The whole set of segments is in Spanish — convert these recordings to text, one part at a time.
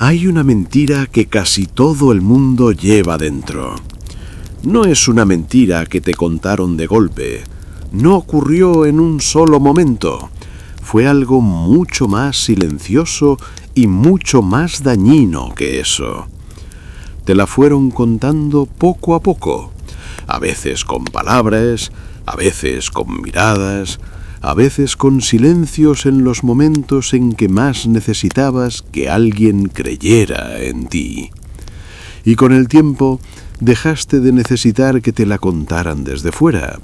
Hay una mentira que casi todo el mundo lleva dentro. No es una mentira que te contaron de golpe. No ocurrió en un solo momento. Fue algo mucho más silencioso y mucho más dañino que eso. Te la fueron contando poco a poco, a veces con palabras, a veces con miradas, a veces con silencios en los momentos en que más necesitabas que alguien creyera en ti. Y con el tiempo dejaste de necesitar que te la contaran desde fuera,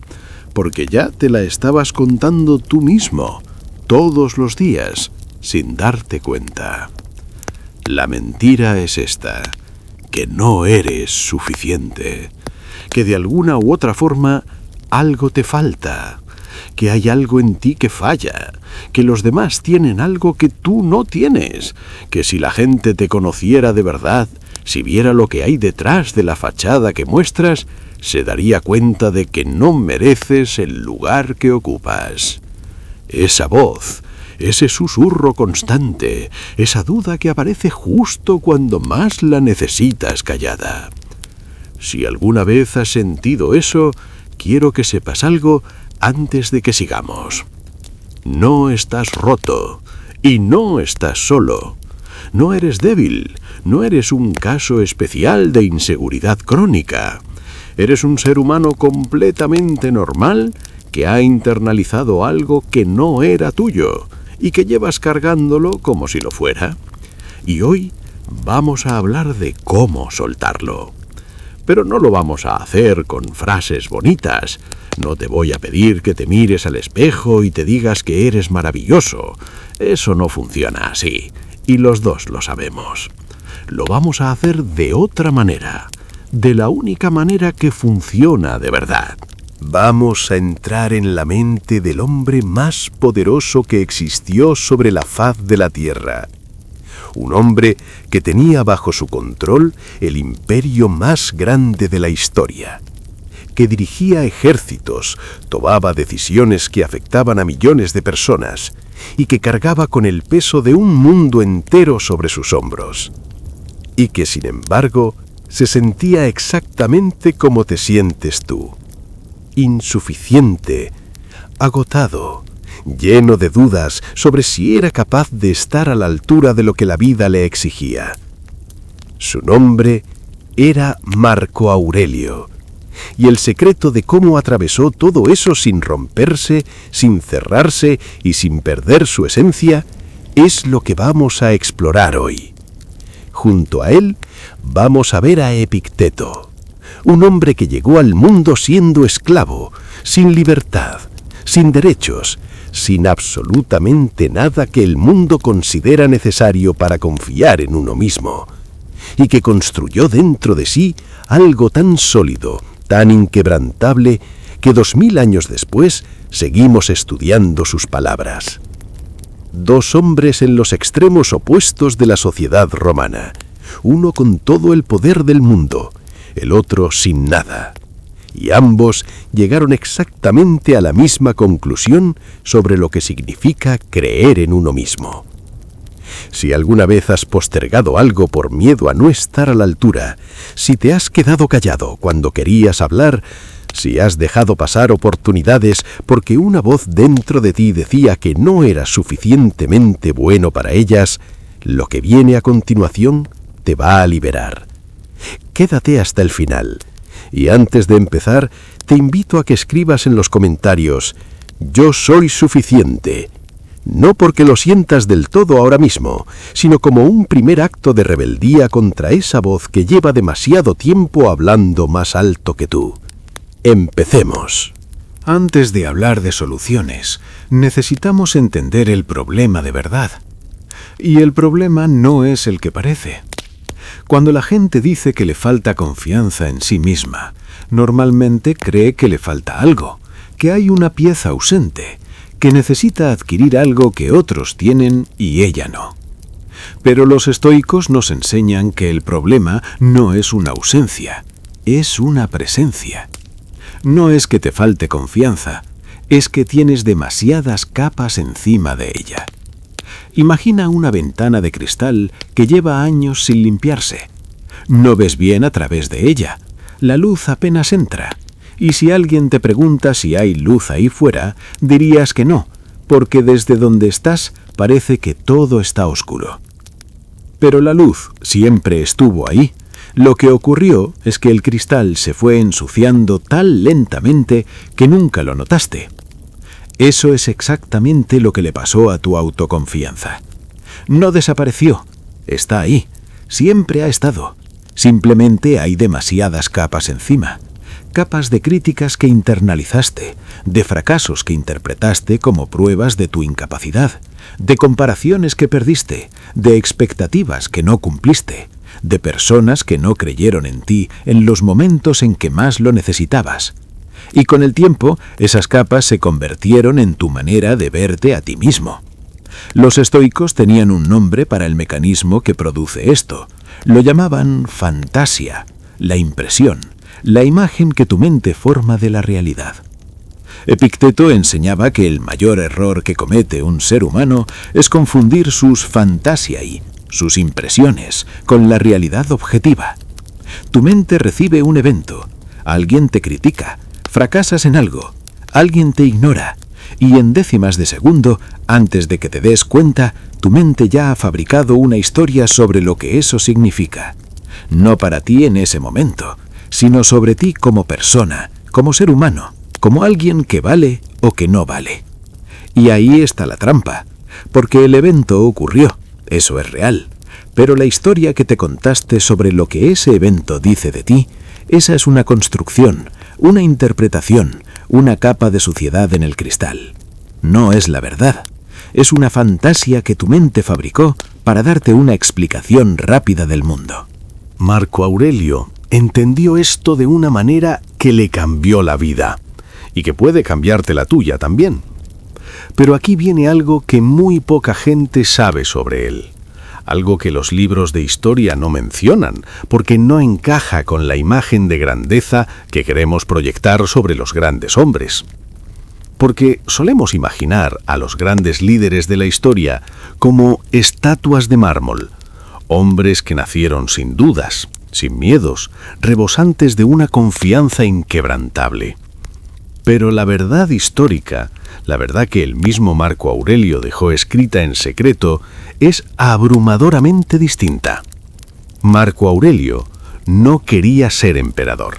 porque ya te la estabas contando tú mismo, todos los días, sin darte cuenta. La mentira es esta, que no eres suficiente, que de alguna u otra forma algo te falta, que hay algo en ti que falla, que los demás tienen algo que tú no tienes, que si la gente te conociera de verdad, si viera lo que hay detrás de la fachada que muestras, se daría cuenta de que no mereces el lugar que ocupas. Esa voz, ese susurro constante, esa duda que aparece justo cuando más la necesitas callada. Si alguna vez has sentido eso, quiero que sepas algo antes de que sigamos. No estás roto y no estás solo. No eres débil, no eres un caso especial de inseguridad crónica. Eres un ser humano completamente normal que ha internalizado algo que no era tuyo y que llevas cargándolo como si lo fuera. Y hoy vamos a hablar de cómo soltarlo. Pero no lo vamos a hacer con frases bonitas. No te voy a pedir que te mires al espejo y te digas que eres maravilloso. Eso no funciona así, y los dos lo sabemos. Lo vamos a hacer de otra manera, de la única manera que funciona de verdad. Vamos a entrar en la mente del hombre más poderoso que existió sobre la faz de la tierra. Un hombre que tenía bajo su control el imperio más grande de la historia, que dirigía ejércitos, tomaba decisiones que afectaban a millones de personas y que cargaba con el peso de un mundo entero sobre sus hombros. Y que, sin embargo, se sentía exactamente como te sientes tú. Insuficiente, agotado, lleno de dudas sobre si era capaz de estar a la altura de lo que la vida le exigía. Su nombre era Marco Aurelio, y el secreto de cómo atravesó todo eso sin romperse, sin cerrarse y sin perder su esencia, es lo que vamos a explorar hoy. Junto a él vamos a ver a Epicteto, un hombre que llegó al mundo siendo esclavo, sin libertad, sin derechos, sin absolutamente nada que el mundo considera necesario para confiar en uno mismo, y que construyó dentro de sí algo tan sólido, tan inquebrantable, que 2000 años después seguimos estudiando sus palabras. Dos hombres en los extremos opuestos de la sociedad romana, uno con todo el poder del mundo, el otro sin nada. Y ambos llegaron exactamente a la misma conclusión sobre lo que significa creer en uno mismo. Si alguna vez has postergado algo por miedo a no estar a la altura, si te has quedado callado cuando querías hablar, si has dejado pasar oportunidades porque una voz dentro de ti decía que no eras suficientemente bueno para ellas, lo que viene a continuación te va a liberar. Quédate hasta el final. Y antes de empezar, te invito a que escribas en los comentarios: yo soy suficiente. No porque lo sientas del todo ahora mismo, sino como un primer acto de rebeldía contra esa voz que lleva demasiado tiempo hablando más alto que tú. Empecemos. Antes de hablar de soluciones, necesitamos entender el problema de verdad. Y el problema no es el que parece. Cuando la gente dice que le falta confianza en sí misma, normalmente cree que le falta algo, que hay una pieza ausente, que necesita adquirir algo que otros tienen y ella no. Pero los estoicos nos enseñan que el problema no es una ausencia, es una presencia. No es que te falte confianza, es que tienes demasiadas capas encima de ella. Imagina una ventana de cristal que lleva años sin limpiarse. No ves bien a través de ella. La luz apenas entra. Y si alguien te pregunta si hay luz ahí fuera, dirías que no, porque desde donde estás parece que todo está oscuro. Pero la luz siempre estuvo ahí. Lo que ocurrió es que el cristal se fue ensuciando tan lentamente que nunca lo notaste. Eso es exactamente lo que le pasó a tu autoconfianza. No desapareció, está ahí, siempre ha estado. Simplemente hay demasiadas capas encima. Capas de críticas que internalizaste, de fracasos que interpretaste como pruebas de tu incapacidad, de comparaciones que perdiste, de expectativas que no cumpliste, de personas que no creyeron en ti en los momentos en que más lo necesitabas. Y con el tiempo, esas capas se convirtieron en tu manera de verte a ti mismo. Los estoicos tenían un nombre para el mecanismo que produce esto. Lo llamaban fantasia, la impresión, la imagen que tu mente forma de la realidad. Epicteto enseñaba que el mayor error que comete un ser humano es confundir sus fantasiae, sus impresiones, con la realidad objetiva. Tu mente recibe un evento, alguien te critica, fracasas en algo, alguien te ignora, y en décimas de segundo, antes de que te des cuenta, tu mente ya ha fabricado una historia sobre lo que eso significa. No para ti en ese momento, sino sobre ti como persona, como ser humano, como alguien que vale o que no vale. Y ahí está la trampa, porque el evento ocurrió, eso es real, pero la historia que te contaste sobre lo que ese evento dice de ti, esa es una construcción, una interpretación, una capa de suciedad en el cristal. No es la verdad. Es una fantasía que tu mente fabricó para darte una explicación rápida del mundo. Marco Aurelio entendió esto de una manera que le cambió la vida, y que puede cambiarte la tuya también. Pero aquí viene algo que muy poca gente sabe sobre él. Algo que los libros de historia no mencionan, porque no encaja con la imagen de grandeza que queremos proyectar sobre los grandes hombres. Porque solemos imaginar a los grandes líderes de la historia como estatuas de mármol, hombres que nacieron sin dudas, sin miedos, rebosantes de una confianza inquebrantable. Pero la verdad histórica, la verdad que el mismo Marco Aurelio dejó escrita en secreto, es abrumadoramente distinta. Marco Aurelio no quería ser emperador.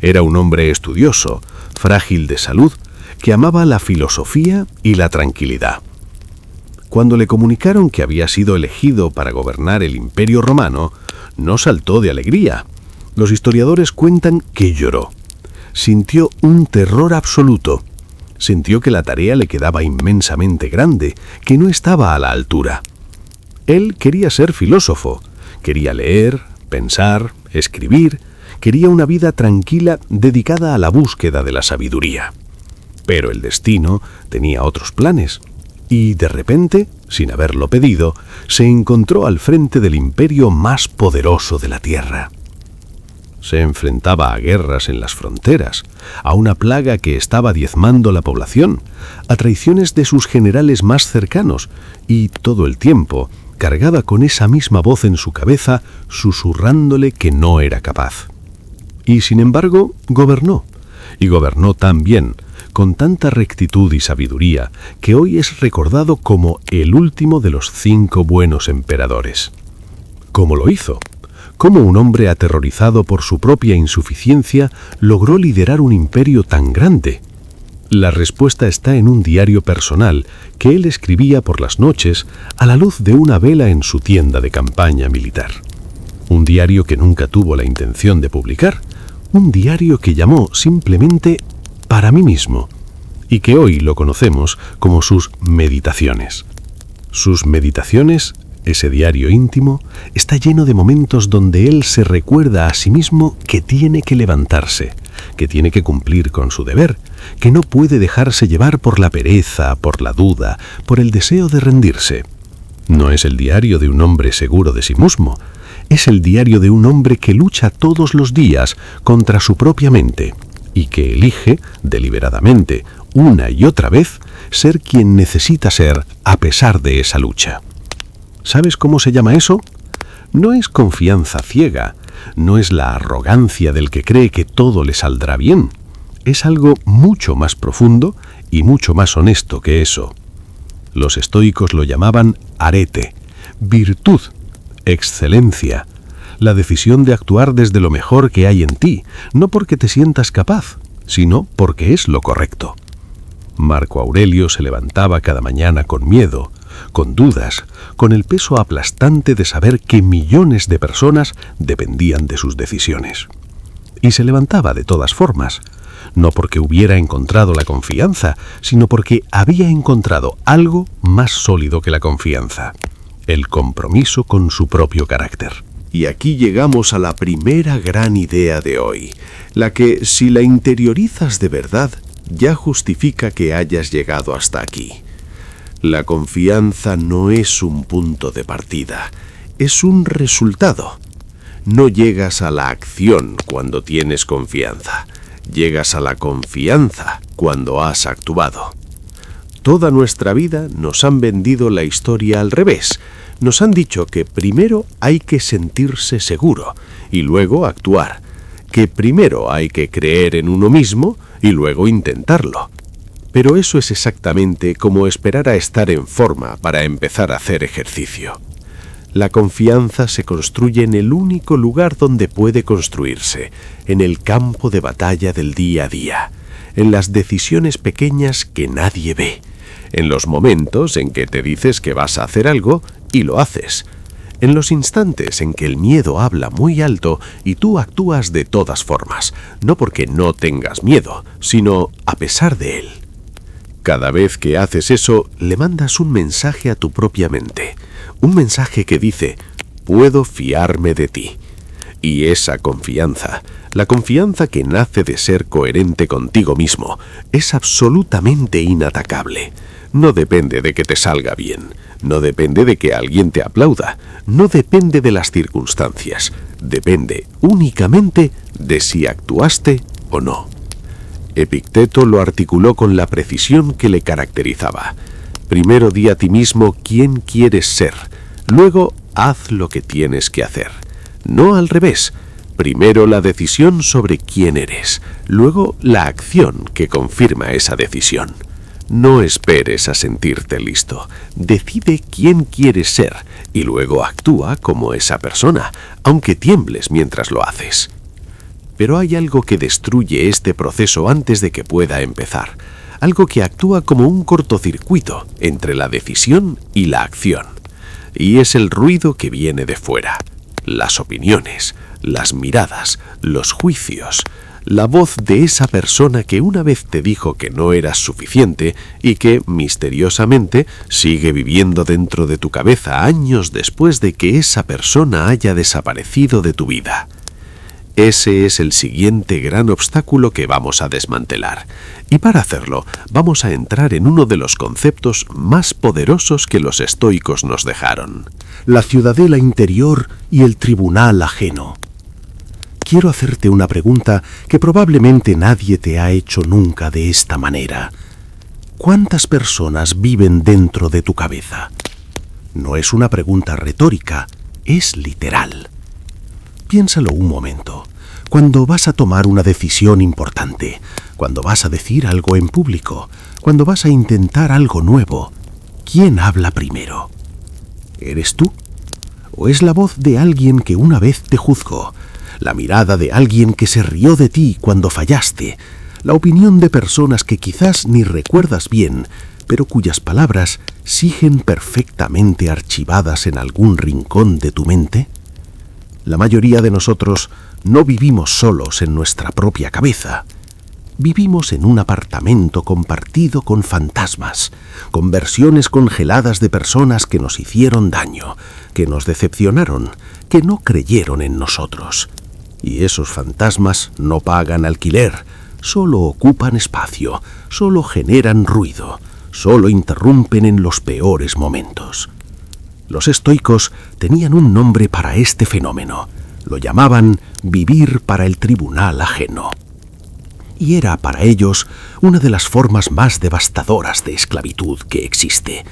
Era un hombre estudioso, frágil de salud, que amaba la filosofía y la tranquilidad. Cuando le comunicaron que había sido elegido para gobernar el Imperio Romano, no saltó de alegría. Los historiadores cuentan que lloró. Sintió un terror absoluto. Sintió que la tarea le quedaba inmensamente grande, que no estaba a la altura. Él quería ser filósofo, quería leer, pensar, escribir, quería una vida tranquila dedicada a la búsqueda de la sabiduría. Pero el destino tenía otros planes, y de repente, sin haberlo pedido, se encontró al frente del imperio más poderoso de la tierra. Se enfrentaba a guerras en las fronteras, a una plaga que estaba diezmando la población, a traiciones de sus generales más cercanos, y todo el tiempo cargaba con esa misma voz en su cabeza, susurrándole que no era capaz. Y sin embargo, gobernó, y gobernó tan bien, con tanta rectitud y sabiduría, que hoy es recordado como el último de los 5 buenos emperadores. ¿Cómo lo hizo? ¿Cómo un hombre aterrorizado por su propia insuficiencia logró liderar un imperio tan grande? La respuesta está en un diario personal que él escribía por las noches a la luz de una vela en su tienda de campaña militar. Un diario que nunca tuvo la intención de publicar, un diario que llamó simplemente para mí mismo, y que hoy lo conocemos como sus meditaciones. Sus meditaciones, ese diario íntimo, está lleno de momentos donde él se recuerda a sí mismo que tiene que levantarse, que tiene que cumplir con su deber, que no puede dejarse llevar por la pereza, por la duda, por el deseo de rendirse. No es el diario de un hombre seguro de sí mismo, es el diario de un hombre que lucha todos los días contra su propia mente y que elige, deliberadamente, una y otra vez, ser quien necesita ser a pesar de esa lucha. ¿Sabes cómo se llama eso? No es confianza ciega, no es la arrogancia del que cree que todo le saldrá bien. Es algo mucho más profundo y mucho más honesto que eso. Los estoicos lo llamaban arete, virtud, excelencia, la decisión de actuar desde lo mejor que hay en ti, no porque te sientas capaz, sino porque es lo correcto. Marco Aurelio se levantaba cada mañana con miedo, con dudas, con el peso aplastante de saber que millones de personas dependían de sus decisiones. Y se levantaba de todas formas, no porque hubiera encontrado la confianza, sino porque había encontrado algo más sólido que la confianza: el compromiso con su propio carácter. Y aquí llegamos a la primera gran idea de hoy, la que, si la interiorizas de verdad, ya justifica que hayas llegado hasta aquí. La confianza no es un punto de partida, es un resultado. No llegas a la acción cuando tienes confianza, llegas a la confianza cuando has actuado. Toda nuestra vida nos han vendido la historia al revés. Nos han dicho que primero hay que sentirse seguro y luego actuar, que primero hay que creer en uno mismo y luego intentarlo. Pero eso es exactamente como esperar a estar en forma para empezar a hacer ejercicio. La confianza se construye en el único lugar donde puede construirse, en el campo de batalla del día a día, en las decisiones pequeñas que nadie ve, en los momentos en que te dices que vas a hacer algo y lo haces, en los instantes en que el miedo habla muy alto y tú actúas de todas formas, no porque no tengas miedo, sino a pesar de él. Cada vez que haces eso, le mandas un mensaje a tu propia mente, un mensaje que dice: puedo fiarme de ti. Y esa confianza, la confianza que nace de ser coherente contigo mismo, es absolutamente inatacable. No depende de que te salga bien, no depende de que alguien te aplauda, no depende de las circunstancias, depende únicamente de si actuaste o no. Epicteto lo articuló con la precisión que le caracterizaba. Primero di a ti mismo quién quieres ser, luego haz lo que tienes que hacer. No al revés. Primero la decisión sobre quién eres, luego la acción que confirma esa decisión. No esperes a sentirte listo. Decide quién quieres ser y luego actúa como esa persona, aunque tiembles mientras lo haces. Pero hay algo que destruye este proceso antes de que pueda empezar, algo que actúa como un cortocircuito entre la decisión y la acción. Y es el ruido que viene de fuera, las opiniones, las miradas, los juicios, la voz de esa persona que una vez te dijo que no eras suficiente y que, misteriosamente, sigue viviendo dentro de tu cabeza años después de que esa persona haya desaparecido de tu vida. Ese es el siguiente gran obstáculo que vamos a desmantelar. Y para hacerlo, vamos a entrar en uno de los conceptos más poderosos que los estoicos nos dejaron: la ciudadela interior y el tribunal ajeno. Quiero hacerte una pregunta que probablemente nadie te ha hecho nunca de esta manera. ¿Cuántas personas viven dentro de tu cabeza? No es una pregunta retórica, es literal. Piénsalo un momento. Cuando vas a tomar una decisión importante, cuando vas a decir algo en público, cuando vas a intentar algo nuevo, ¿quién habla primero? ¿Eres tú? ¿O es la voz de alguien que una vez te juzgó? La mirada de alguien que se rió de ti cuando fallaste, la opinión de personas que quizás ni recuerdas bien, pero cuyas palabras siguen perfectamente archivadas en algún rincón de tu mente? La mayoría de nosotros no vivimos solos en nuestra propia cabeza. Vivimos en un apartamento compartido con fantasmas, con versiones congeladas de personas que nos hicieron daño, que nos decepcionaron, que no creyeron en nosotros. Y esos fantasmas no pagan alquiler, solo ocupan espacio, solo generan ruido, solo interrumpen en los peores momentos. Los estoicos tenían un nombre para este fenómeno. Lo llamaban vivir para el tribunal ajeno. y era para ellos una de las formas más devastadoras de esclavitud que existe.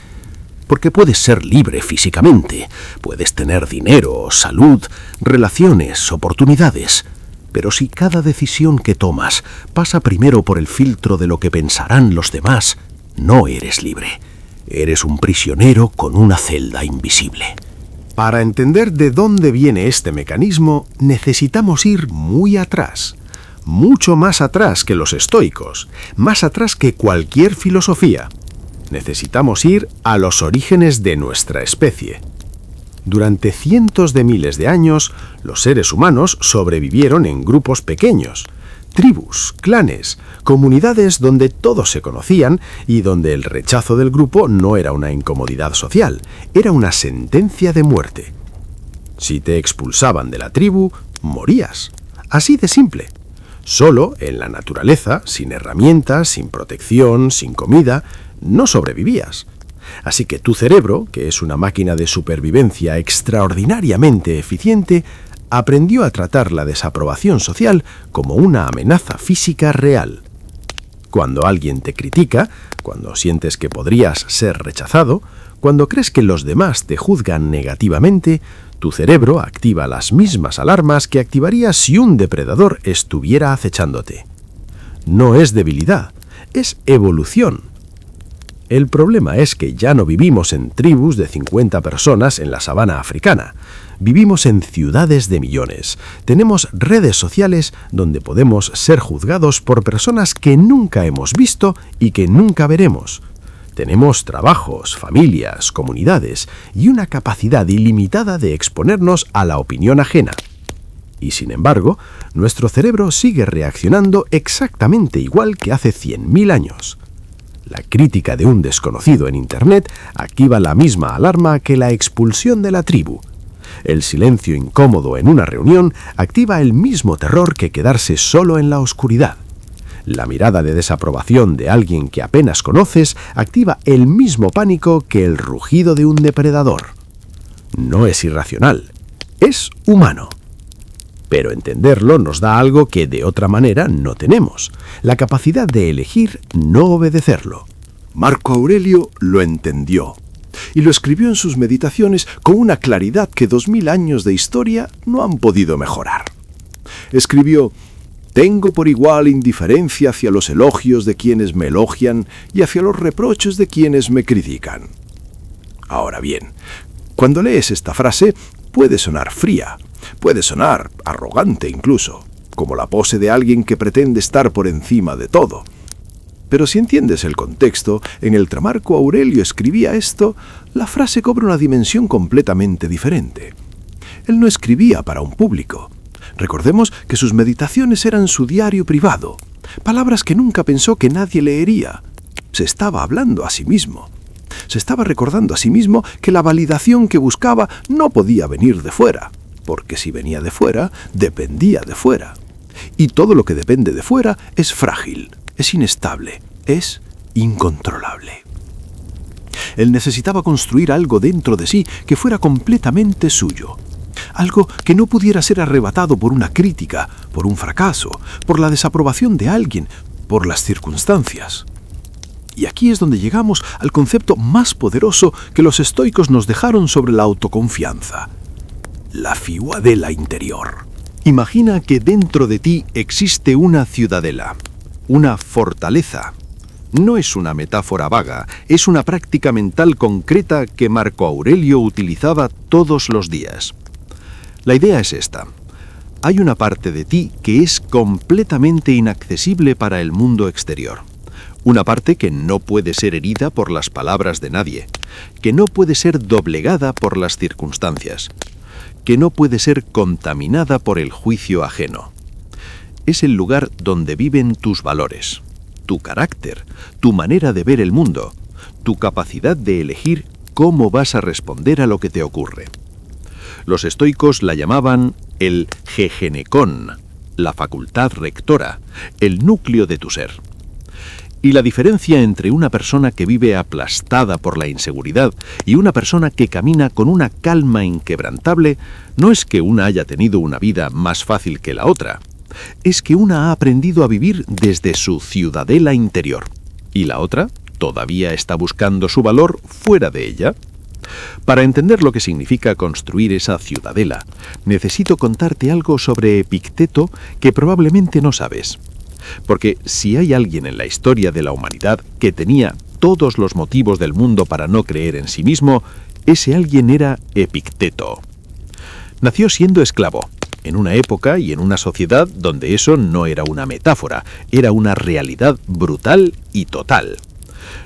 Porque puedes ser libre físicamente, puedes tener dinero, salud, relaciones, oportunidades, pero si cada decisión que tomas pasa primero por el filtro de lo que pensarán los demás, no eres libre. Eres un prisionero con una celda invisible. Para entender de dónde viene este mecanismo, necesitamos ir muy atrás, mucho más atrás que los estoicos, más atrás que cualquier filosofía. Necesitamos ir a los orígenes de nuestra especie. Durante cientos de miles de años, los seres humanos sobrevivieron en grupos pequeños, tribus, clanes, comunidades donde todos se conocían y donde el rechazo del grupo no era una incomodidad social, era una sentencia de muerte. Si te expulsaban de la tribu, morías. Así de simple. Solo en la naturaleza, sin herramientas, sin protección, sin comida, no sobrevivías. Así que tu cerebro, que es una máquina de supervivencia extraordinariamente eficiente, aprendió a tratar la desaprobación social como una amenaza física real. Cuando alguien te critica, cuando sientes que podrías ser rechazado, cuando crees que los demás te juzgan negativamente, tu cerebro activa las mismas alarmas que activaría si un depredador estuviera acechándote. No es debilidad, es evolución. El problema es que ya no vivimos en tribus de 50 personas en la sabana africana. Vivimos en ciudades de millones. Tenemos redes sociales donde podemos ser juzgados por personas que nunca hemos visto y que nunca veremos. Tenemos trabajos, familias, comunidades y una capacidad ilimitada de exponernos a la opinión ajena. Y sin embargo, nuestro cerebro sigue reaccionando exactamente igual que hace 100.000 años. La crítica de un desconocido en Internet activa la misma alarma que la expulsión de la tribu. El silencio incómodo en una reunión activa el mismo terror que quedarse solo en la oscuridad. La mirada de desaprobación de alguien que apenas conoces activa el mismo pánico que el rugido de un depredador. No es irracional, es humano. Pero entenderlo nos da algo que de otra manera no tenemos, la capacidad de elegir no obedecerlo. Marco Aurelio lo entendió y lo escribió en sus meditaciones con una claridad que 2000 años de historia no han podido mejorar. Escribió: «Tengo por igual indiferencia hacia los elogios de quienes me elogian y hacia los reproches de quienes me critican». Ahora bien, cuando lees esta frase, puede sonar fría, puede sonar arrogante incluso, como la pose de alguien que pretende estar por encima de todo. Pero si entiendes el contexto en el que Marco Aurelio escribía esto, la frase cobra una dimensión completamente diferente. Él no escribía para un público. Recordemos que sus meditaciones eran su diario privado, palabras que nunca pensó que nadie leería. Se estaba hablando a sí mismo. Se estaba recordando a sí mismo que la validación que buscaba no podía venir de fuera, porque si venía de fuera, dependía de fuera. Y todo lo que depende de fuera es frágil, es inestable, es incontrolable. Él necesitaba construir algo dentro de sí que fuera completamente suyo. Algo que no pudiera ser arrebatado por una crítica, por un fracaso, por la desaprobación de alguien, por las circunstancias. Y aquí es donde llegamos al concepto más poderoso que los estoicos nos dejaron sobre la autoconfianza: la ciudadela interior. Imagina que dentro de ti existe una ciudadela, una fortaleza. No es una metáfora vaga, es una práctica mental concreta que Marco Aurelio utilizaba todos los días. La idea es esta: hay una parte de ti que es completamente inaccesible para el mundo exterior. Una parte que no puede ser herida por las palabras de nadie, que no puede ser doblegada por las circunstancias, que no puede ser contaminada por el juicio ajeno. Es el lugar donde viven tus valores, tu carácter, tu manera de ver el mundo, tu capacidad de elegir cómo vas a responder a lo que te ocurre. Los estoicos la llamaban el gegenekon, la facultad rectora, el núcleo de tu ser. Y la diferencia entre una persona que vive aplastada por la inseguridad y una persona que camina con una calma inquebrantable no es que una haya tenido una vida más fácil que la otra. es que una ha aprendido a vivir desde su ciudadela interior y la otra todavía está buscando su valor fuera de ella. Para entender lo que significa construir esa ciudadela, necesito contarte algo sobre Epicteto que probablemente no sabes. Porque si hay alguien en la historia de la humanidad que tenía todos los motivos del mundo para no creer en sí mismo, ese alguien era Epicteto. Nació siendo esclavo, en una época y en una sociedad donde eso no era una metáfora, era una realidad brutal y total.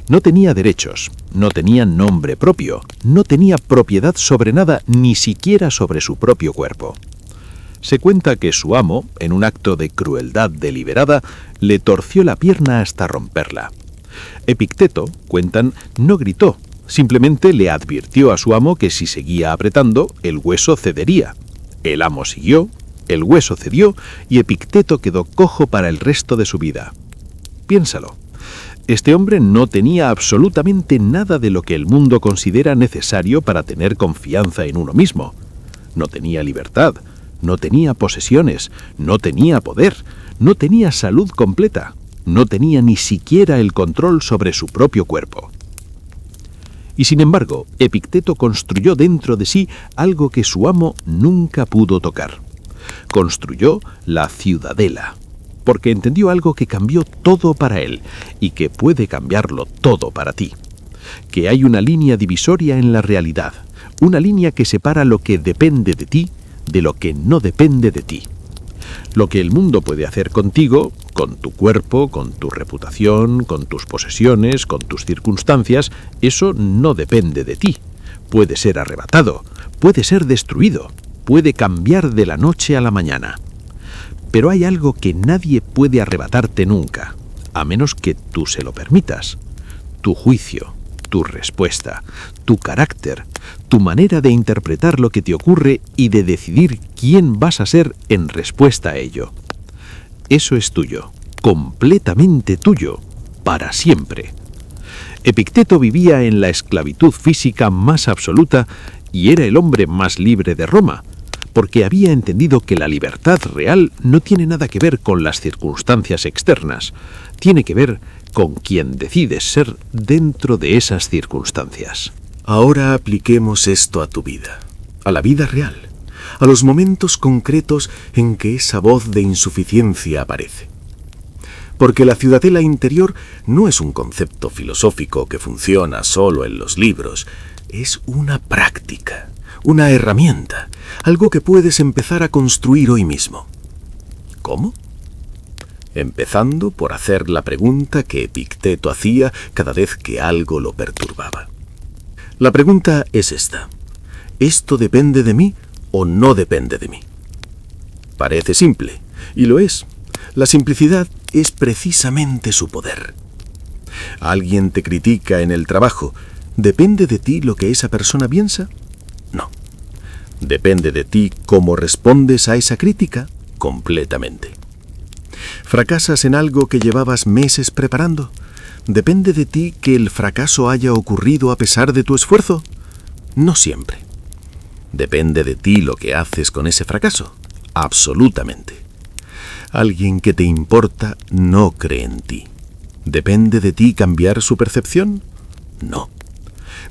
No tenía derechos, no tenía nombre propio, no tenía propiedad sobre nada, ni siquiera sobre su propio cuerpo. Se cuenta que su amo, en un acto de crueldad deliberada, le torció la pierna hasta romperla. Epicteto, cuentan, no gritó, simplemente le advirtió a su amo que si seguía apretando, el hueso cedería. El amo siguió, el hueso cedió y Epicteto quedó cojo para el resto de su vida. Piénsalo. Este hombre no tenía absolutamente nada de lo que el mundo considera necesario para tener confianza en uno mismo. No tenía libertad, no tenía posesiones, no tenía poder, no tenía salud completa, no tenía ni siquiera el control sobre su propio cuerpo. Y sin embargo, Epicteto construyó dentro de sí algo que su amo nunca pudo tocar. Construyó la ciudadela, porque entendió algo que cambió todo para él y que puede cambiarlo todo para ti. Que hay una línea divisoria en la realidad, una línea que separa lo que depende de ti de lo que no depende de ti. Lo que el mundo puede hacer contigo, con tu cuerpo, con tu reputación, con tus posesiones, con tus circunstancias, eso no depende de ti. Puede ser arrebatado, puede ser destruido, puede cambiar de la noche a la mañana. Pero hay algo que nadie puede arrebatarte nunca, a menos que tú se lo permitas. Tu juicio, tu respuesta, tu carácter, tu manera de interpretar lo que te ocurre y de decidir quién vas a ser en respuesta a ello. Eso es tuyo, completamente tuyo, para siempre. Epicteto vivía en la esclavitud física más absoluta y era el hombre más libre de Roma, porque había entendido que la libertad real no tiene nada que ver con las circunstancias externas, tiene que ver con quien decides ser dentro de esas circunstancias. Ahora apliquemos esto a tu vida, a la vida real, a los momentos concretos en que esa voz de insuficiencia aparece. Porque la ciudadela interior no es un concepto filosófico que funciona solo en los libros, es una práctica, una herramienta, algo que puedes empezar a construir hoy mismo. ¿Cómo? Empezando por hacer la pregunta que Epicteto hacía cada vez que algo lo perturbaba. La pregunta es esta: ¿esto depende de mí o no depende de mí? Parece simple, y lo es. La simplicidad es precisamente su poder. Alguien te critica en el trabajo. ¿Depende de ti lo que esa persona piensa? No. ¿Depende de ti cómo respondes a esa crítica? Completamente. ¿Fracasas en algo que llevabas meses preparando? ¿Depende de ti que el fracaso haya ocurrido a pesar de tu esfuerzo? No siempre. ¿Depende de ti lo que haces con ese fracaso? Absolutamente. Alguien que te importa no cree en ti. ¿Depende de ti cambiar su percepción? No.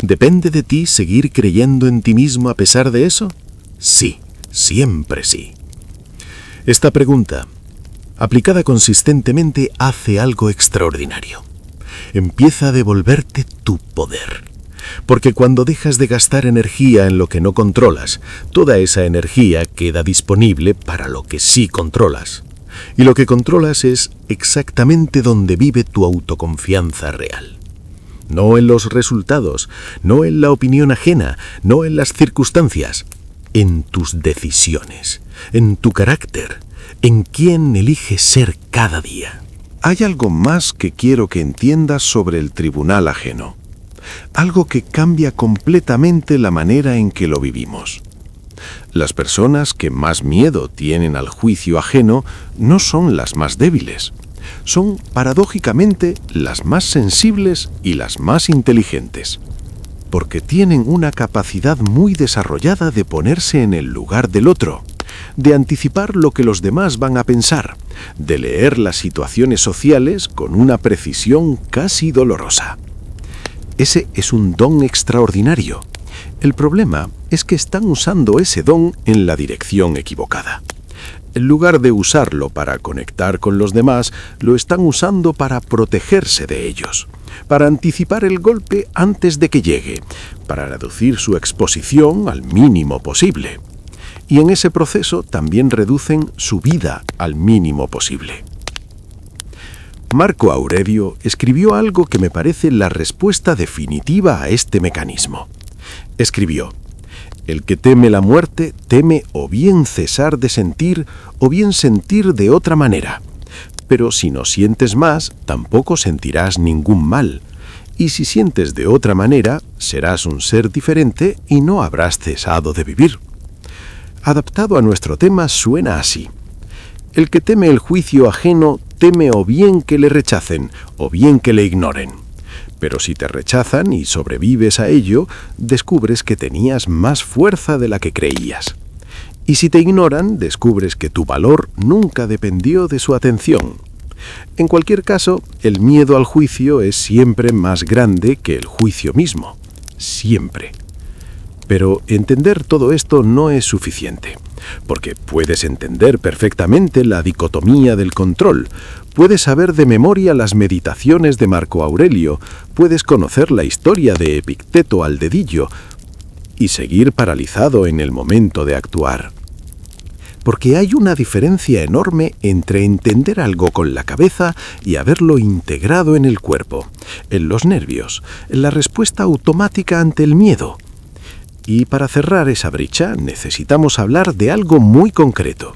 ¿Depende de ti seguir creyendo en ti mismo a pesar de eso? Sí, siempre sí. Esta pregunta, aplicada consistentemente, hace algo extraordinario. Empieza a devolverte tu poder. Porque cuando dejas de gastar energía en lo que no controlas, toda esa energía queda disponible para lo que sí controlas. Y lo que controlas es exactamente donde vive tu autoconfianza real. No en los resultados, no en la opinión ajena, no en las circunstancias, en tus decisiones, en tu carácter, en quién eliges ser cada día. Hay algo más que quiero que entiendas sobre el tribunal ajeno. Algo que cambia completamente la manera en que lo vivimos. Las personas que más miedo tienen al juicio ajeno no son las más débiles. Son, paradójicamente, las más sensibles y las más inteligentes. Porque tienen una capacidad muy desarrollada de ponerse en el lugar del otro, de anticipar lo que los demás van a pensar, de leer las situaciones sociales con una precisión casi dolorosa. Ese es un don extraordinario. El problema es que están usando ese don en la dirección equivocada. En lugar de usarlo para conectar con los demás, lo están usando para protegerse de ellos, para anticipar el golpe antes de que llegue, para reducir su exposición al mínimo posible. Y en ese proceso también reducen su vida al mínimo posible. Marco Aurelio escribió algo que me parece la respuesta definitiva a este mecanismo. Escribió: el que teme la muerte teme o bien cesar de sentir o bien sentir de otra manera. Pero si no sientes más, tampoco sentirás ningún mal. Y si sientes de otra manera, serás un ser diferente y no habrás cesado de vivir. Adaptado a nuestro tema, suena así: el que teme el juicio ajeno teme o bien que le rechacen o bien que le ignoren. Pero si te rechazan y sobrevives a ello, descubres que tenías más fuerza de la que creías. Y si te ignoran, descubres que tu valor nunca dependió de su atención. En cualquier caso, el miedo al juicio es siempre más grande que el juicio mismo. Siempre. Pero entender todo esto no es suficiente, porque puedes entender perfectamente la dicotomía del control, puedes saber de memoria las meditaciones de Marco Aurelio, puedes conocer la historia de Epicteto al dedillo y seguir paralizado en el momento de actuar. Porque hay una diferencia enorme entre entender algo con la cabeza y haberlo integrado en el cuerpo, en los nervios, en la respuesta automática ante el miedo. Y para cerrar esa brecha necesitamos hablar de algo muy concreto,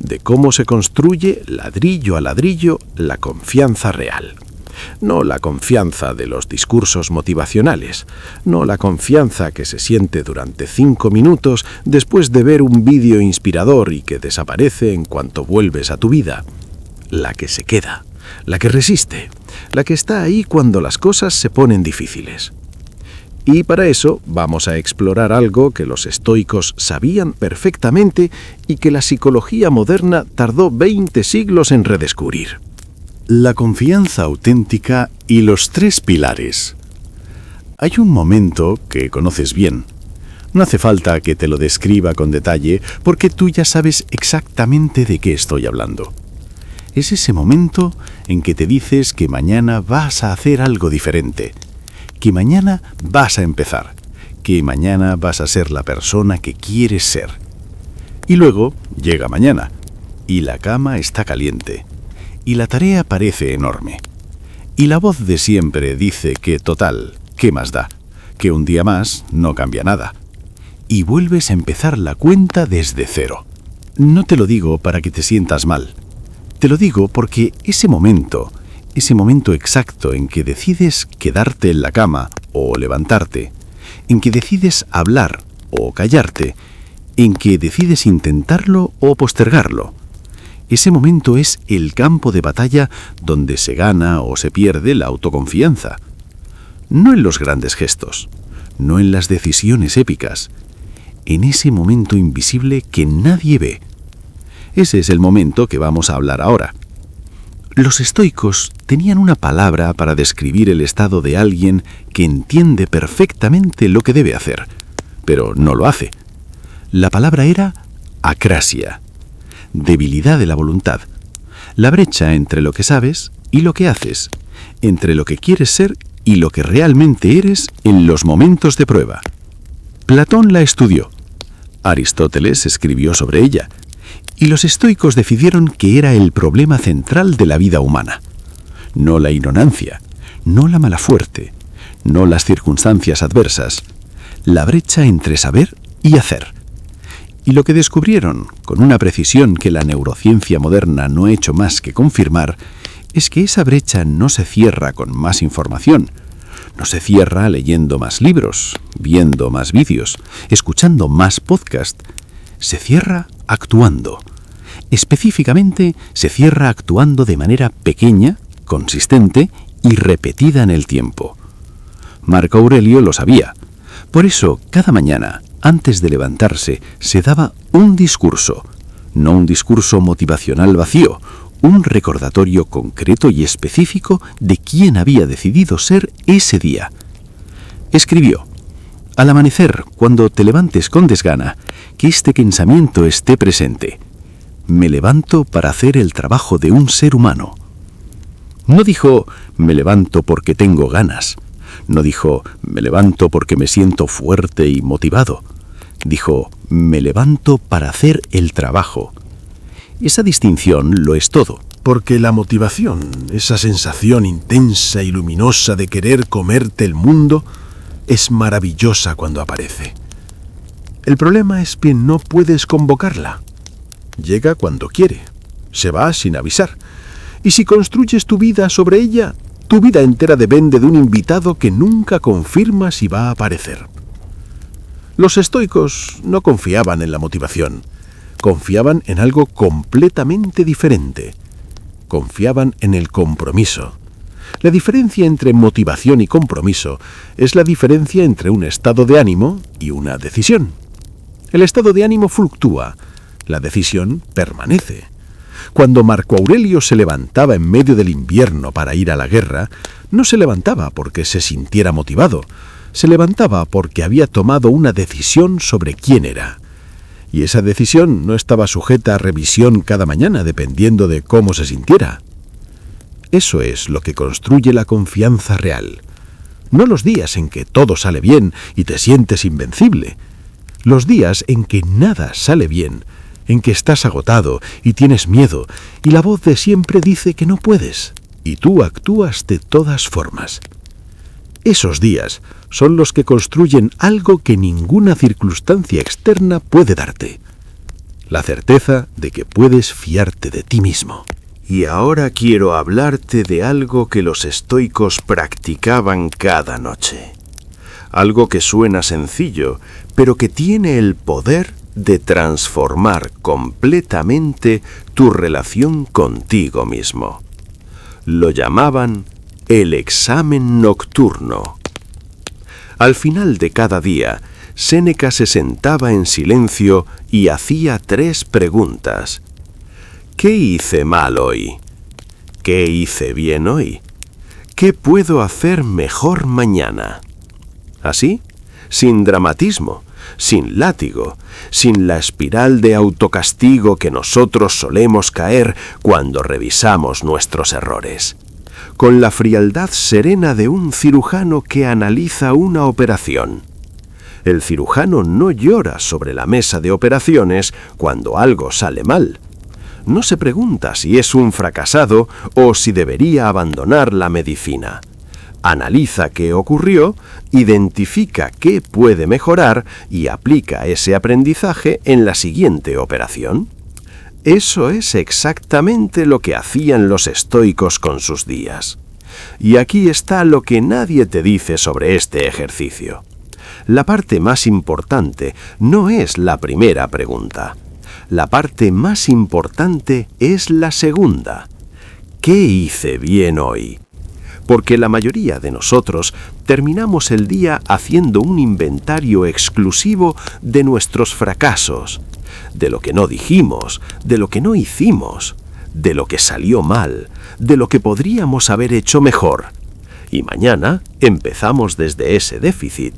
de cómo se construye ladrillo a ladrillo la confianza real. No la confianza de los discursos motivacionales, no la confianza que se siente durante 5 minutos después de ver un vídeo inspirador y que desaparece en cuanto vuelves a tu vida. La que se queda, la que resiste, la que está ahí cuando las cosas se ponen difíciles. Y para eso vamos a explorar algo que los estoicos sabían perfectamente y que la psicología moderna tardó 20 siglos en redescubrir. La confianza auténtica y los 3 pilares. Hay un momento que conoces bien. No hace falta que te lo describa con detalle porque tú ya sabes exactamente de qué estoy hablando. Es ese momento en que te dices que mañana vas a hacer algo diferente, que mañana vas a empezar, que mañana vas a ser la persona que quieres ser. Y luego llega mañana, y la cama está caliente, y la tarea parece enorme. Y la voz de siempre dice que total, ¿qué más da? Que un día más no cambia nada. Y vuelves a empezar la cuenta desde cero. No te lo digo para que te sientas mal. Te lo digo porque ese momento exacto en que decides quedarte en la cama o levantarte, en que decides hablar o callarte, en que decides intentarlo o postergarlo, ese momento es el campo de batalla donde se gana o se pierde la autoconfianza. No en los grandes gestos, no en las decisiones épicas, en ese momento invisible que nadie ve. Ese es el momento que vamos a hablar ahora. Los estoicos tenían una palabra para describir el estado de alguien que entiende perfectamente lo que debe hacer, pero no lo hace. La palabra era acrasia, debilidad de la voluntad, la brecha entre lo que sabes y lo que haces, entre lo que quieres ser y lo que realmente eres en los momentos de prueba. Platón la estudió, Aristóteles escribió sobre ella, y los estoicos decidieron que era el problema central de la vida humana. No la ignorancia, no la mala suerte, no las circunstancias adversas, la brecha entre saber y hacer. Y lo que descubrieron, con una precisión que la neurociencia moderna no ha hecho más que confirmar, es que esa brecha no se cierra con más información, no se cierra leyendo más libros, viendo más vídeos, escuchando más podcasts, se cierra actuando. Específicamente, se cierra actuando de manera pequeña, consistente y repetida en el tiempo. Marco Aurelio lo sabía. Por eso, cada mañana, antes de levantarse, se daba un discurso, no un discurso motivacional vacío, un recordatorio concreto y específico de quién había decidido ser ese día. Escribió: al amanecer, cuando te levantes con desgana, que este pensamiento esté presente. Me levanto para hacer el trabajo de un ser humano. No dijo, me levanto porque tengo ganas. No dijo, me levanto porque me siento fuerte y motivado. Dijo, me levanto para hacer el trabajo. Esa distinción lo es todo. Porque la motivación, esa sensación intensa y luminosa de querer comerte el mundo, es maravillosa cuando aparece. El problema es que no puedes convocarla. Llega cuando quiere, se va sin avisar. Y si construyes tu vida sobre ella, tu vida entera depende de un invitado que nunca confirma si va a aparecer. Los estoicos no confiaban en la motivación, confiaban en algo completamente diferente. Confiaban en el compromiso. La diferencia entre motivación y compromiso es la diferencia entre un estado de ánimo y una decisión. El estado de ánimo fluctúa, la decisión permanece. Cuando Marco Aurelio se levantaba en medio del invierno para ir a la guerra, no se levantaba porque se sintiera motivado, se levantaba porque había tomado una decisión sobre quién era. Y esa decisión no estaba sujeta a revisión cada mañana dependiendo de cómo se sintiera. Eso es lo que construye la confianza real. No los días en que todo sale bien y te sientes invencible. Los días en que nada sale bien, en que estás agotado y tienes miedo y la voz de siempre dice que no puedes y tú actúas de todas formas. Esos días son los que construyen algo que ninguna circunstancia externa puede darte. La certeza de que puedes fiarte de ti mismo. Y ahora quiero hablarte de algo que los estoicos practicaban cada noche. Algo que suena sencillo, pero que tiene el poder de transformar completamente tu relación contigo mismo. Lo llamaban el examen nocturno. Al final de cada día, Séneca se sentaba en silencio y hacía 3 preguntas. ¿Qué hice mal hoy? ¿Qué hice bien hoy? ¿Qué puedo hacer mejor mañana? Así, sin dramatismo, sin látigo, sin la espiral de autocastigo que nosotros solemos caer cuando revisamos nuestros errores. Con la frialdad serena de un cirujano que analiza una operación. El cirujano no llora sobre la mesa de operaciones cuando algo sale mal. No se pregunta si es un fracasado o si debería abandonar la medicina. Analiza qué ocurrió, identifica qué puede mejorar y aplica ese aprendizaje en la siguiente operación. Eso es exactamente lo que hacían los estoicos con sus días. Y aquí está lo que nadie te dice sobre este ejercicio. La parte más importante no es la primera pregunta. La parte más importante es la segunda. ¿Qué hice bien hoy? Porque la mayoría de nosotros terminamos el día haciendo un inventario exclusivo de nuestros fracasos, de lo que no dijimos, de lo que no hicimos, de lo que salió mal, de lo que podríamos haber hecho mejor. Y mañana empezamos desde ese déficit.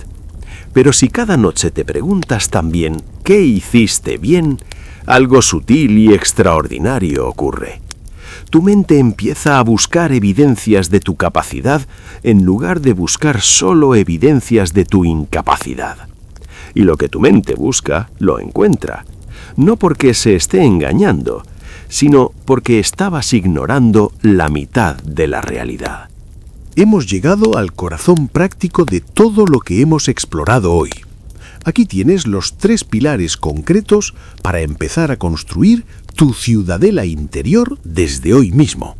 Pero si cada noche te preguntas también ¿qué hiciste bien?, algo sutil y extraordinario ocurre. Tu mente empieza a buscar evidencias de tu capacidad en lugar de buscar solo evidencias de tu incapacidad. Y lo que tu mente busca, lo encuentra. No porque se esté engañando, sino porque estabas ignorando la mitad de la realidad. Hemos llegado al corazón práctico de todo lo que hemos explorado hoy. Aquí tienes los 3 pilares concretos para empezar a construir tu ciudadela interior desde hoy mismo.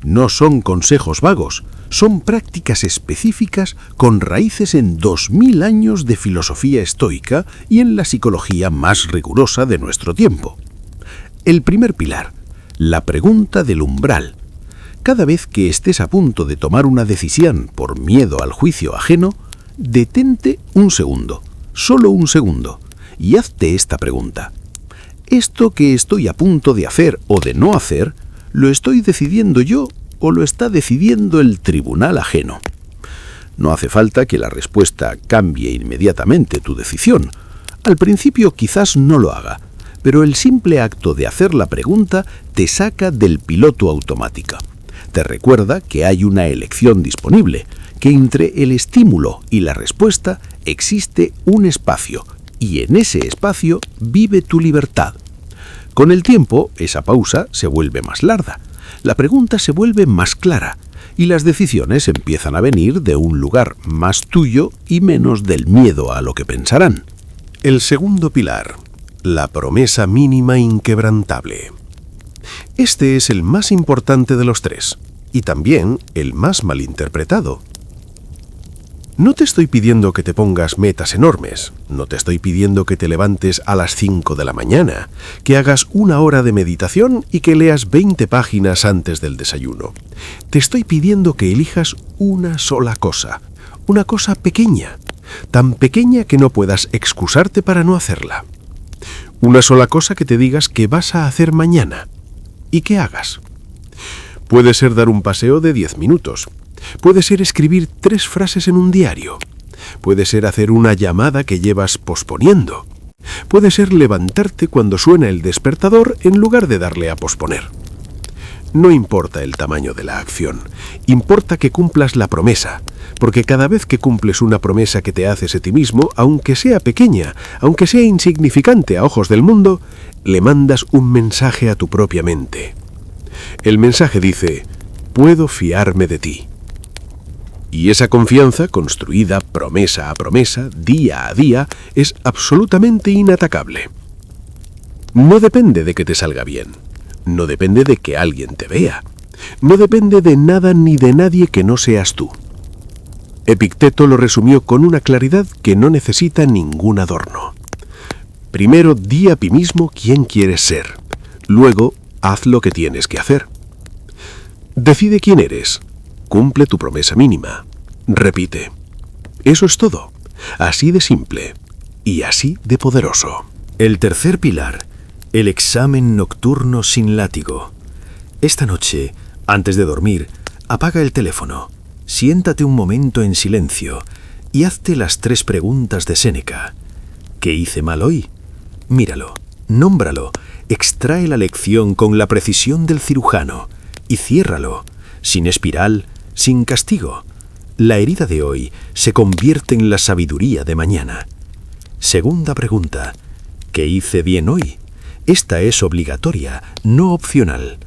No son consejos vagos, son prácticas específicas con raíces en 2000 años de filosofía estoica y en la psicología más rigurosa de nuestro tiempo. El primer pilar, la pregunta del umbral. Cada vez que estés a punto de tomar una decisión por miedo al juicio ajeno, detente un segundo, solo un segundo, y hazte esta pregunta. ¿Esto que estoy a punto de hacer o de no hacer, lo estoy decidiendo yo o lo está decidiendo el tribunal ajeno? No hace falta que la respuesta cambie inmediatamente tu decisión. Al principio quizás no lo haga, pero el simple acto de hacer la pregunta te saca del piloto automático. Te recuerda que hay una elección disponible, que entre el estímulo y la respuesta existe un espacio, y en ese espacio vive tu libertad. Con el tiempo, esa pausa se vuelve más larga, la pregunta se vuelve más clara, y las decisiones empiezan a venir de un lugar más tuyo y menos del miedo a lo que pensarán. El segundo pilar, la promesa mínima inquebrantable. Este es el más importante de los tres, y también el más malinterpretado. No te estoy pidiendo que te pongas metas enormes, no te estoy pidiendo que te levantes a las 5 de la mañana, que hagas 1 hora de meditación y que leas 20 páginas antes del desayuno. Te estoy pidiendo que elijas una sola cosa, una cosa pequeña, tan pequeña que no puedas excusarte para no hacerla. Una sola cosa que te digas que vas a hacer mañana y que hagas. Puede ser dar un paseo de 10 minutos. Puede ser escribir 3 frases en un diario. Puede ser hacer una llamada que llevas posponiendo. Puede ser levantarte cuando suena el despertador en lugar de darle a posponer. No importa el tamaño de la acción, importa que cumplas la promesa, porque cada vez que cumples una promesa que te haces a ti mismo, aunque sea pequeña, aunque sea insignificante a ojos del mundo, le mandas un mensaje a tu propia mente. El mensaje dice: puedo fiarme de ti. Y esa confianza, construida promesa a promesa, día a día, es absolutamente inatacable. No depende de que te salga bien. No depende de que alguien te vea. No depende de nada ni de nadie que no seas tú. Epicteto lo resumió con una claridad que no necesita ningún adorno. Primero di a ti mismo quién quieres ser. Luego, haz lo que tienes que hacer. Decide quién eres. Cumple tu promesa mínima. Repite. Eso es todo. Así de simple y así de poderoso. El tercer pilar, el examen nocturno sin látigo. Esta noche, antes de dormir, apaga el teléfono, siéntate un momento en silencio y hazte las 3 preguntas de Séneca. ¿Qué hice mal hoy? Míralo, nómbralo, extrae la lección con la precisión del cirujano y ciérralo, sin espiral, sin castigo. La herida de hoy se convierte en la sabiduría de mañana. Segunda pregunta, ¿qué hice bien hoy? Esta es obligatoria, no opcional.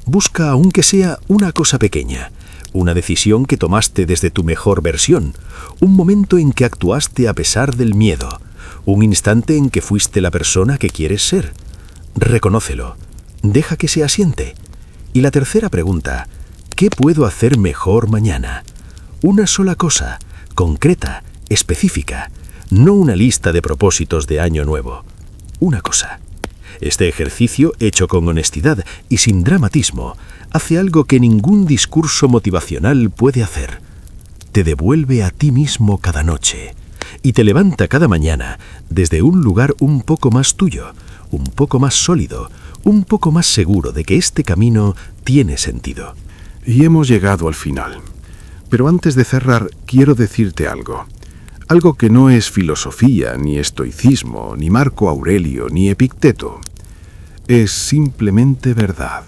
Busca aunque sea una cosa pequeña, una decisión que tomaste desde tu mejor versión, un momento en que actuaste a pesar del miedo, un instante en que fuiste la persona que quieres ser. Reconócelo, deja que se asiente. Y la tercera pregunta, ¿qué puedo hacer mejor mañana? Una sola cosa, concreta, específica, no una lista de propósitos de año nuevo. Una cosa. Este ejercicio, hecho con honestidad y sin dramatismo, hace algo que ningún discurso motivacional puede hacer. Te devuelve a ti mismo cada noche y te levanta cada mañana desde un lugar un poco más tuyo, un poco más sólido, un poco más seguro de que este camino tiene sentido. Y hemos llegado al final. Pero antes de cerrar, quiero decirte algo. Algo que no es filosofía, ni estoicismo, ni Marco Aurelio, ni Epicteto. Es simplemente verdad.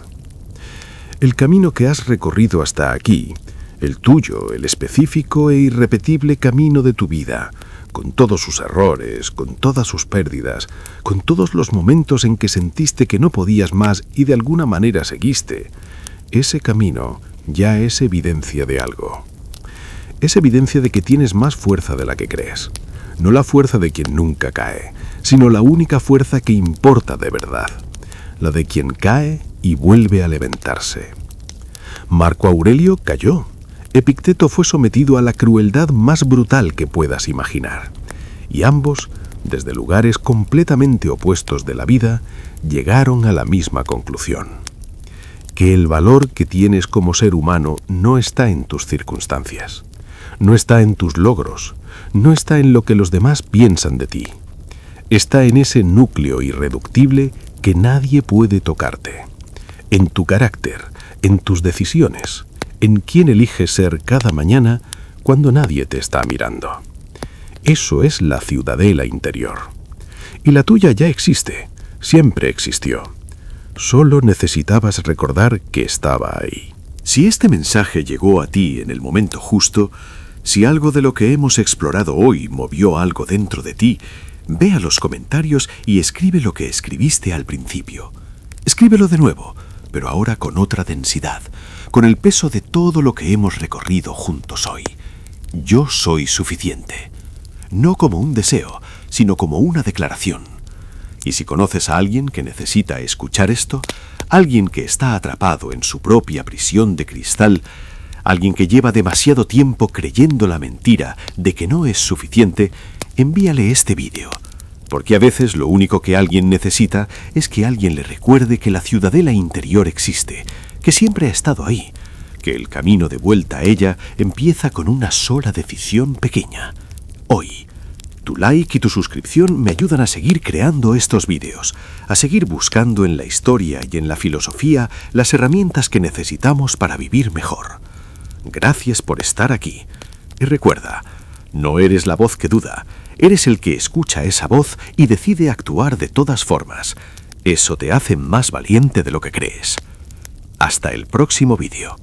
El camino que has recorrido hasta aquí, el tuyo, el específico e irrepetible camino de tu vida, con todos sus errores, con todas sus pérdidas, con todos los momentos en que sentiste que no podías más y de alguna manera seguiste, ese camino ya es evidencia de algo. Es evidencia de que tienes más fuerza de la que crees. No la fuerza de quien nunca cae, sino la única fuerza que importa de verdad. La de quien cae y vuelve a levantarse. Marco Aurelio cayó. Epicteto fue sometido a la crueldad más brutal que puedas imaginar. Y ambos, desde lugares completamente opuestos de la vida, llegaron a la misma conclusión. Que el valor que tienes como ser humano no está en tus circunstancias. No está en tus logros, no está en lo que los demás piensan de ti. Está en ese núcleo irreductible que nadie puede tocarte. En tu carácter, en tus decisiones, en quién eliges ser cada mañana cuando nadie te está mirando. Eso es la ciudadela interior. Y la tuya ya existe, siempre existió. Solo necesitabas recordar que estaba ahí. Si este mensaje llegó a ti en el momento justo, si algo de lo que hemos explorado hoy movió algo dentro de ti, ve a los comentarios y escribe lo que escribiste al principio. Escríbelo de nuevo, pero ahora con otra densidad, con el peso de todo lo que hemos recorrido juntos hoy. Yo soy suficiente. No como un deseo, sino como una declaración. Y si conoces a alguien que necesita escuchar esto, alguien que está atrapado en su propia prisión de cristal, alguien que lleva demasiado tiempo creyendo la mentira de que no es suficiente, envíale este vídeo. Porque a veces lo único que alguien necesita es que alguien le recuerde que la ciudadela interior existe, que siempre ha estado ahí, que el camino de vuelta a ella empieza con una sola decisión pequeña. Hoy, tu like y tu suscripción me ayudan a seguir creando estos vídeos, a seguir buscando en la historia y en la filosofía las herramientas que necesitamos para vivir mejor. Gracias por estar aquí. Y recuerda, no eres la voz que duda, eres el que escucha esa voz y decide actuar de todas formas. Eso te hace más valiente de lo que crees. Hasta el próximo vídeo.